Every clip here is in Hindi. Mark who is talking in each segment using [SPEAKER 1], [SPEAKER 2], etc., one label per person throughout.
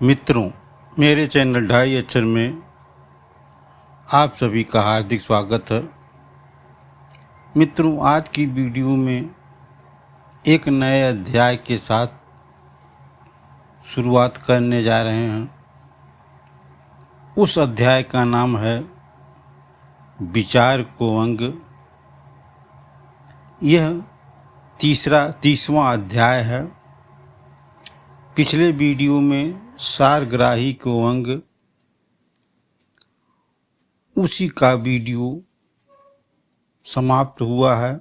[SPEAKER 1] मित्रों, मेरे चैनल ढाई अक्षर में आप सभी का हार्दिक स्वागत है। मित्रों, आज की वीडियो में एक नए अध्याय के साथ शुरुआत करने जा रहे हैं। उस अध्याय का नाम है विचार को अंग। यह तीसवां अध्याय है। पिछले वीडियो में सारग्राही को अंग, उसी का वीडियो समाप्त हुआ है।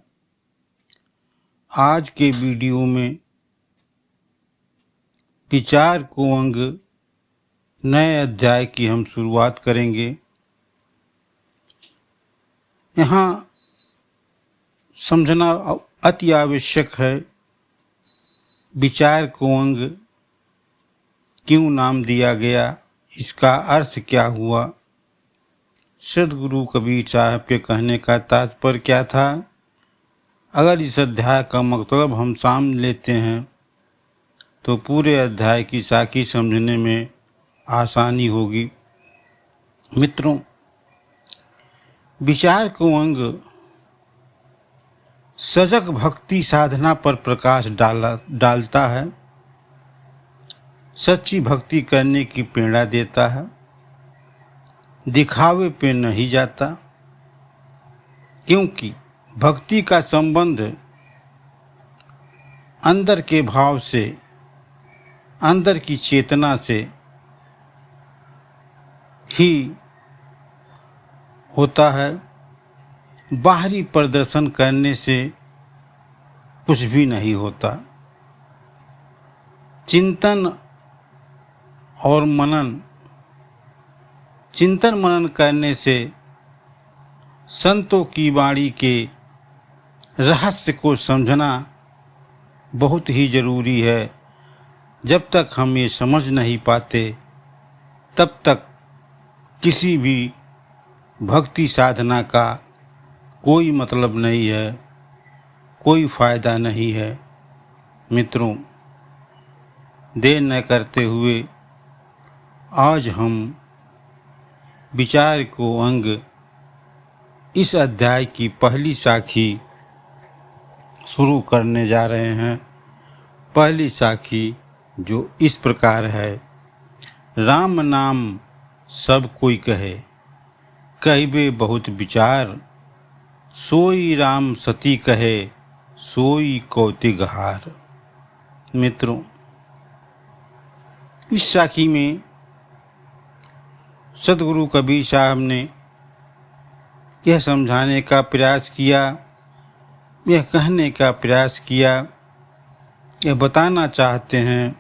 [SPEAKER 1] आज के वीडियो में विचार को अंग नए अध्याय की हम शुरुआत करेंगे। यहाँ समझना अति आवश्यक है, विचार को अंग क्यों नाम दिया गया, इसका अर्थ क्या हुआ। सदगुरु कबीर साहब के कहने का तात्पर्य क्या था। अगर इस अध्याय का मतलब हम सामने लेते हैं तो पूरे अध्याय की साखी समझने में आसानी होगी। मित्रों, विचार को अंग सजग भक्ति साधना पर प्रकाश डालता है, सच्ची भक्ति करने की प्रेरणा देता है, दिखावे पे नहीं जाता, क्योंकि भक्ति का संबंध अंदर के भाव से, अंदर की चेतना से ही होता है। बाहरी प्रदर्शन करने से कुछ भी नहीं होता। चिंतन मनन करने से संतों की वाणी के रहस्य को समझना बहुत ही जरूरी है। जब तक हम ये समझ नहीं पाते तब तक किसी भी भक्ति साधना का कोई मतलब नहीं है, कोई फायदा नहीं है। मित्रों, देर न करते हुए आज हम विचार को अंग इस अध्याय की पहली साखी शुरू करने जा रहे हैं। पहली साखी जो इस प्रकार है। राम नाम सब कोई कहे, कहबे बहुत विचार, सोई राम सती कहे, सोई कौतिकहार। मित्रों, इस साखी में सदगुरु कबीर साहब ने यह समझाने का प्रयास किया, यह कहने का प्रयास किया, यह बताना चाहते हैं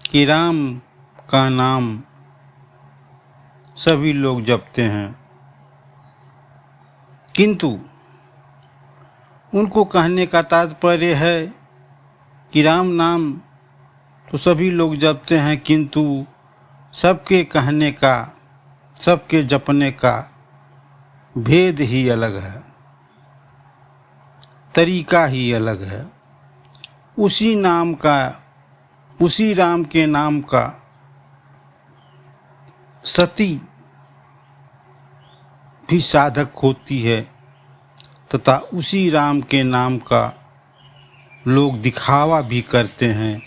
[SPEAKER 1] कि राम का नाम सभी लोग जपते हैं, किंतु उनको कहने का तात्पर्य है कि राम नाम तो सभी लोग जपते हैं, किंतु सबके कहने का, सबके जपने का भेद ही अलग है, तरीका ही अलग है। उसी नाम का, उसी राम के नाम का सती भी साधक होती है तथा उसी राम के नाम का लोग दिखावा भी करते हैं,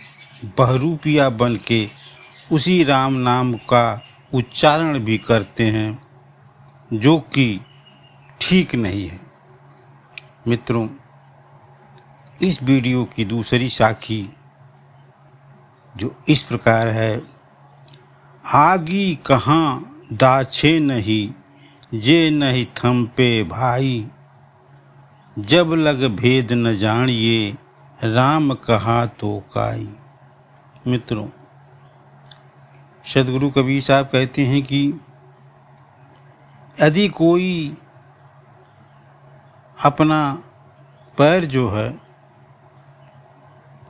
[SPEAKER 1] बहरूपिया बन के उसी राम नाम का उच्चारण भी करते हैं, जो कि ठीक नहीं है। मित्रों, इस वीडियो की दूसरी साखी जो इस प्रकार है। आगी कहाँ दाछे नहीं, जे नहीं थम पे भाई, जब लग भेद न जानिए, राम कहा तो काई। मित्रों, सदगुरु कबीर साहब कहते हैं कि यदि कोई अपना पैर जो है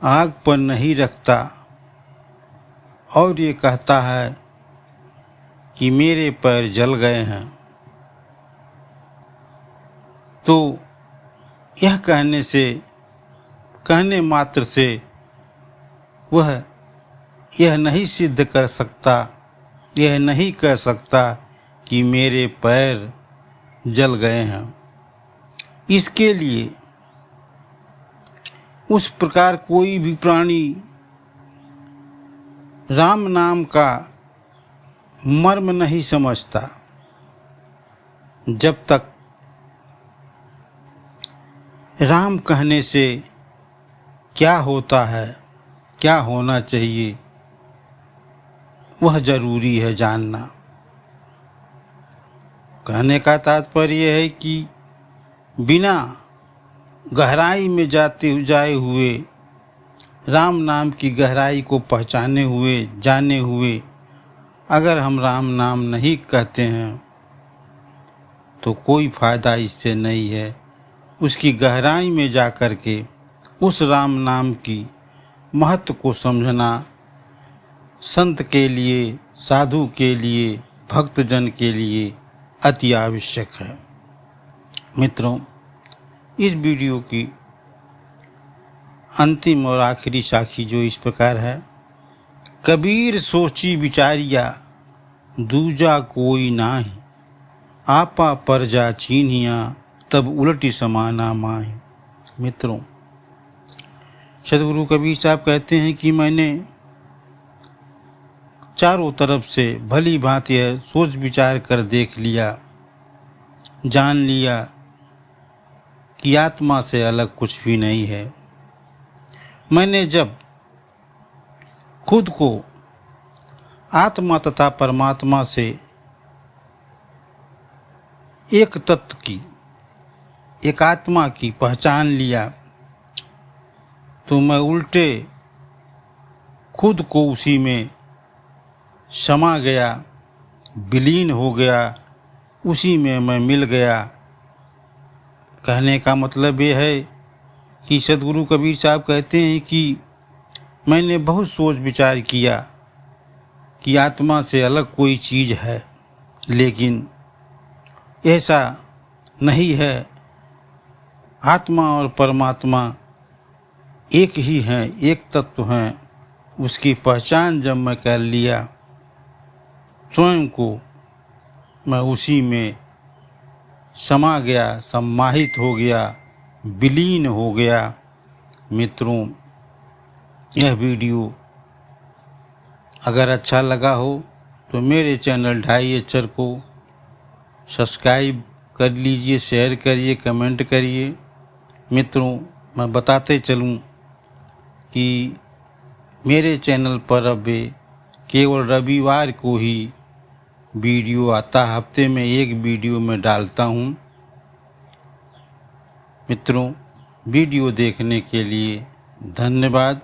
[SPEAKER 1] आग पर नहीं रखता और ये कहता है कि मेरे पैर जल गए हैं, तो यह कहने मात्र से वह यह नहीं सिद्ध कर सकता, यह नहीं कह सकता कि मेरे पैर जल गए हैं। इसके लिए उस प्रकार कोई भी प्राणी राम नाम का मर्म नहीं समझता जब तक राम कहने से क्या होता है, क्या होना चाहिए, वह जरूरी है जानना। कहने का तात्पर्य है कि बिना गहराई में जाए हुए, राम नाम की गहराई को पहचाने हुए, जाने हुए अगर हम राम नाम नहीं कहते हैं तो कोई फायदा इससे नहीं है। उसकी गहराई में जा कर के उस राम नाम की महत्व को समझना संत के लिए, साधु के लिए, भक्तजन के लिए अति आवश्यक है। मित्रों, इस वीडियो की अंतिम और आखिरी साखी जो इस प्रकार है। कबीर सोची विचारिया दूजा कोई नाही, आपा परजा चीनिया तब उलटी समाना माही। मित्रों, सदगुरु कबीर साहब कहते हैं कि मैंने चारों तरफ से भली भांति सोच विचार कर देख लिया, जान लिया कि आत्मा से अलग कुछ भी नहीं है। मैंने जब खुद को आत्मा तथा परमात्मा से एक तत्व की, एक आत्मा की पहचान लिया तो मैं उल्टे खुद को उसी में समा गया, विलीन हो गया, उसी में मैं मिल गया। कहने का मतलब ये है कि सदगुरु कबीर साहब कहते हैं कि मैंने बहुत सोच विचार किया कि आत्मा से अलग कोई चीज़ है, लेकिन ऐसा नहीं है। आत्मा और परमात्मा एक ही हैं, एक तत्व हैं। उसकी पहचान जब मैं कर लिया, स्वयं को मैं उसी में समा गया, समाहित हो गया, विलीन हो गया। मित्रों, यह वीडियो अगर अच्छा लगा हो तो मेरे चैनल ढाई अक्षर को सब्सक्राइब कर लीजिए, शेयर करिए, कमेंट करिए। मित्रों, मैं बताते चलूं कि मेरे चैनल पर अब केवल रविवार को ही वीडियो आता, हफ्ते में एक वीडियो मैं डालता हूं। मित्रों, वीडियो देखने के लिए धन्यवाद।